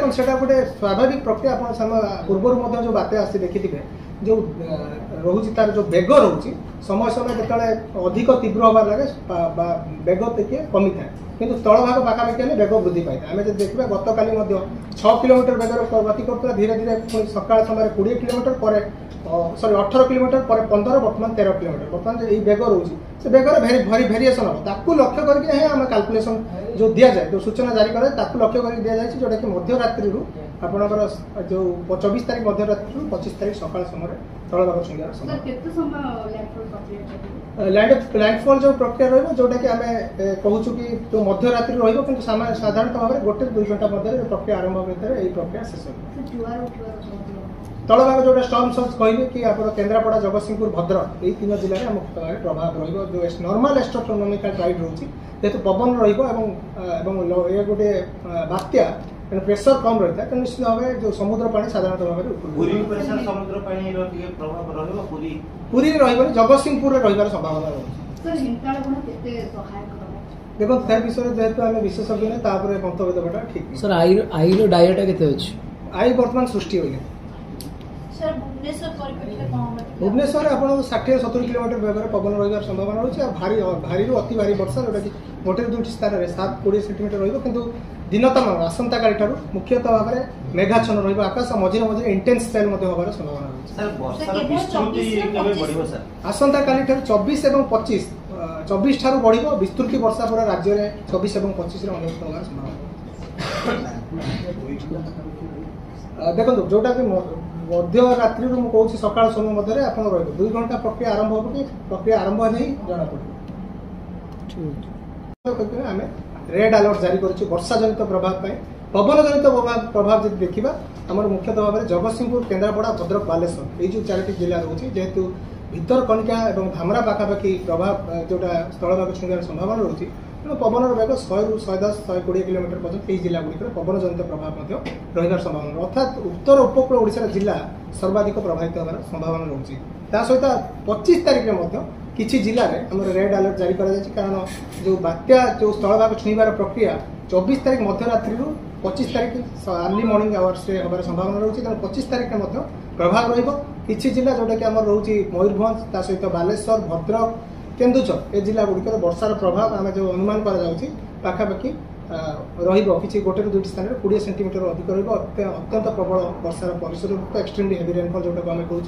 देखो सेटा गोटे स्वाभाविक प्रक्रिया आप पूर्व जो बात्या आसी देखिथे जो रोचे तार जो बेग रोचे समय समय जो अधिक तीव्र हबार लगे बेग टे कमी थाए किंतु तल भाग पाखापाखि हेल्ले बेग वृद्धि पाई आम जो देखा गत काली 6 किलोमीटर बेगर गति कर धीरे धीरे सकाल समय 20 किलोमीटर पर सॉरी 18 किलोमीटर पर 15 बर्तमान 13 किलोमीटर बर्तमान जो बेग रोचे से बेगर भारी भेरिएसन हम ताकू लक्ष्य करके आम कैलकुलेसन जो दि जाए जो सूचना जारी करे ताकू लक्ष्य कर दि जाए जोटा कि मध्यरात्रि आपणकर जो 24 तारीख मध्यरात्रि 25 तारीख सकाल समय तलभाग छुईबार लैंडफॉल जो प्रक्रिया रही जोटा कि आम कहूँ कि जो मध्यरात्रि रही साधारण भाव में 1-2 घंटा मध्य प्रक्रिया आरंभ होता है प्रक्रिया शेष तलभाग जो स्टॉर्म सर्च कहे कि आप केन्द्रापड़ा जगतसिंहपुर भद्रक यही 3 जिले में मुख्य भाव प्रभाव रही नॉर्मल एस्ट्रोनॉमिकल टाइड रोचे जेहेतु पवन ये गोटे बात्या प्रेशर कम रही है निश्चित भाव जो समुद्र पानी साधारण भाव पुरी रही जगतसिंहपुर रही संभावना रही देखो त्या विषय जेहेतु आम विशेषज्ञ मंतव्य देवाटा ठीक सर आई डायटा के आई बर्तमान सृष्टि होने भुवनेश्वर आप 60-70 किलोमीटर बेगर पवन रही संभावना रही भारी भारी अति भारी वर्षा जोटा कि 1-2 स्थान में 7-20 सेंटीमीटर रही दिनतम आसंता काली मुख्यतः भाव में मेघाच्छन रही आकाश मझे मझे इंटेंस स्पेल हमार संभावना रही आसंता काली 24 और 25 24 ठारू बढ़ विस्तृति वर्षा पूरा राज्य में 24 और 25 अनुभूत होगा संभावना देखो जोटा कि मध्यरात्रि मुझे सका समय मध्य आप 2 घंटा प्रक्रिया आरंभ हो कि प्रक्रिया आरंभ नहीं जना पड़े आम रेड अलर्ट जारी कर वर्षा जनित प्रभाव पवन जनित प्रभाव जब देखा आम मुख्यतः भाव में जगतसिंहपुर केन्द्रापड़ा भद्रक बालेश्वर ये 4टी जिला रोचे जेहेतु भितरकनिका और धामरा पाखापाखि प्रभाव जोटा स्थलभाग छुईबार संभावना रोचे तेणु पवन बेग 100-110-120 किलोमीटर पर्यटन यही जिला गुड़िक पवन जनित प्रभाव रही संभावना अर्थात उत्तर उपकूल ओडिशा जिला सर्वाधिक प्रभावित होगार संभावना रोचे सहित 25 तारीख में किसी जिले में रेड अलर्ट जारी कारण जो बात्या जो स्थलभाग छुईबार प्रक्रिया 24 तारीख मध्यरात्रि 25 तारीख अर्ली मॉर्निंग आवर्स हमार संभावना रोचे तेणु 25 तारीख में प्रभाव रही जिला जोटा कि आम रोचे मयूरभंज सहित बालेश्वर भद्रक केन्दुझर ए जिला गुड़िक वर्षार प्रभाव आम जो अनुमान पाखापाखि रही 1-2 स्थान में 20 सेंटीमीटर अधिक रही अत्यंत प्रबल वर्षार परिसरभुक्त एक्सट्रीमली हेवी रेनफॉल जोटा आम कहूँ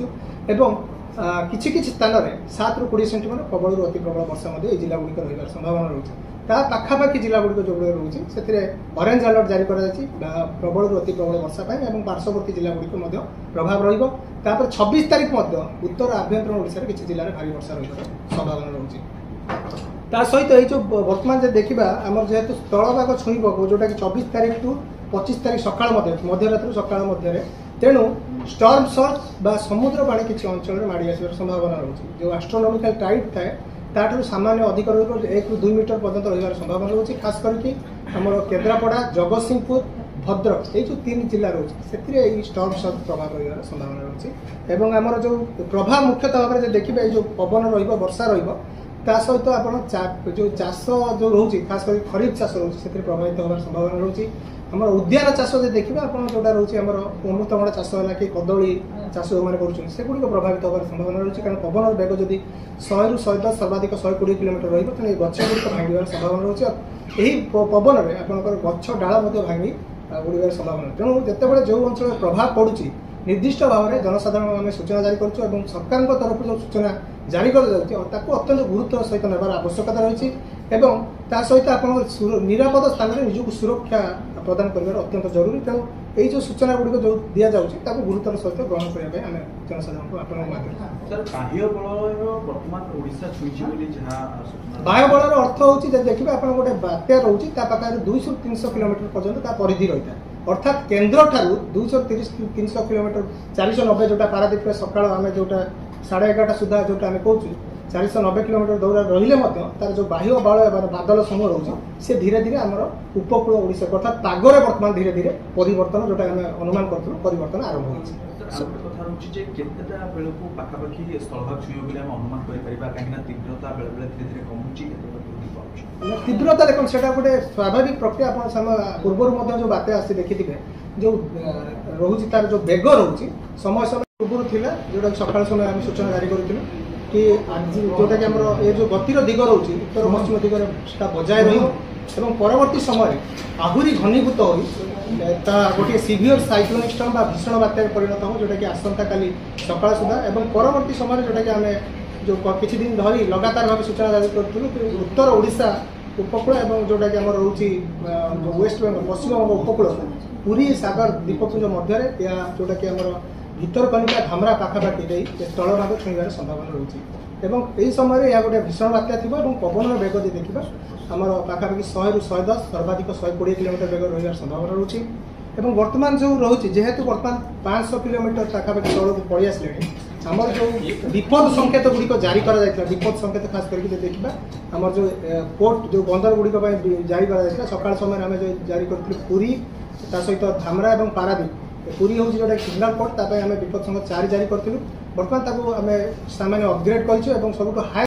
किसी स्थान में 7-20 सेंटीमीटर प्रबल अति प्रबल वर्षा जिला गुड़िक रही संभावना रोचे पाखापाखि जिला गुड़िक जो रोचे से ऑरेंज अलर्ट जारी कर प्रबल अति प्रबल वर्षा और पार्श्ववर्ती जिला गुड़िक प्रभाव रहा 26 तारीख उत्तर आभ्यंतर ओडिशा किसी जिले में भारी वर्षा रही संभावना रोचे सहित ये जो बर्तमान देखा आम जेहेतु स्थलभाग छुईब जोटा कि 24 तारीख टू 25 तारीख सका मध्यरात्रि सका मध्य तेणु स्टॉर्म सर्च बा समुद्र पानी किसी अंचल में माड़ी आसार संभावना रोचे जो एस्ट्रोनॉमिकल टाइड थाए ताठू सामान्य अधिक रही 1-2 मीटर पर्यंत रही संभावना रोचे खास करके आम केन्द्रापड़ा जगतसिंहपुर भद्रक ये जो 3 जिला रोचे से स्टॉर्म सर्च प्रभाव रही संभावना रोचे और आमर जो प्रभाव मुख्यतः भाव में देखिए जो पवन वर्षा सहित आप जो चाष जो रोचे खास कर खरीफ चाष रोचे प्रभावित होवार संभावना रोचे आम उद्यान चाष जो देखिए आप जोटा रोचे अमृतभंडा चाष है कि कदली चाष जो मैंने करुँच प्रभावित होवार संभावना रोचे कारण पवन बेग जदि 100-110 सर्वाधिक 120 किलोमीटर रही गछ गुड़िक भांगार संभावना रोचे यही पवन में आप गछ डाल भांगी उड़ार संभावना तेणु जितेबाला जो अंचल प्रभाव पड़ुची निर्दिष्ट भाव में जनसाधारण आम सूचना जारी करुँ और सरकार तरफ जो सूचना जारी अत्यंत गुरुत्व सहित नेबार आवश्यकता रही सहित आप निरापद स्थान में निजक सुरक्षा प्रदान कर अत्यंत जरूरी तेणु यही जो सूचना गुड़िक जो दि जाऊँगी गुरुत्वर सहित ग्रहण करने आम जनसाधारण बाह्य बलर अर्थ हूँ देखिए आप गोटे बात्या रोचे पाखे 200-300 किलोमीटर पर्यंत परिधि रही है अर्थात केन्द्र ठारू 230-300 किलोमीटर 490 जोटा पारादीप सका आम जोटा 11:30 सुधा जोटा आम कहूँ 490 किलोमीटर दौरा रही तार जो बाह्य बल बादल समूह रोचे से धीरे धीरे आम उपकूल ओडिशा अर्थात पागरे बर्तमान धीरे धीरे परिवर्तन जोटा आम अनुमान करूँ परिवर्तन आरंभ तीव्रता देखो सेटा गोटे स्वाभाविक प्रक्रिया आप पूर्व जो बात्या आसी देखिथे जो रोचे तार जो बेग रोचे समय समय पूर्व थिला जोटा सकाळ समय आम सूचना जारी करूँ कि आज जोटा कि आमर ये जो गतिर दिग रोचे उत्तर पश्चिम दिगरे बजाय रही परवर्ती समय आहुरी घनीभूत हो गोटे सीवियर साइक्लोनिक स्टर्म भीषण बात्या परिणत हो जोटा कि आसंता काली सकाळ सुधा परवर्ती समय जोटा कि आम जो किसी दिन धरी लगातार भाव सूचना जारी करूँ कि उत्तर ओडिशा उपकूल और जोटा कि आम रोचे वेस्ट बेंगल पश्चिम बंग उपकूल पुरी सागर द्वीपपुंज मध्य जोटा कि आम भितरकनिका धामरा पाखापाखि तल भाग छुईबार संभावना रोचे यही समय यह गोटे भीषण बात्या थी पवन बेग जो देखा आम पाखापाखि 100 ରୁ 110 सर्वाधिक 120 किलोमीटर बेग रही संभावना रोचे बर्तमान जो रोचे जेहेतु बर्तमान 500 किलोमीटर पाखापाखि तौक पलि आसले आमर जो विपद संकेत गुड़िक जारी करा विपद संकेत खास करके देखा आमर जो पोर्ट जो बंदर गुड़िक जारी करा सकाळ समय आम जो जारी करूँ पुरी ता सहित धामरा और पारादीप पुरी हूँ जोटा सिग्नाल पोर्ट आम विपद संकेत 4 जारी करूँ बर्तमान आम सामान्य अपग्रेड कर सब हाई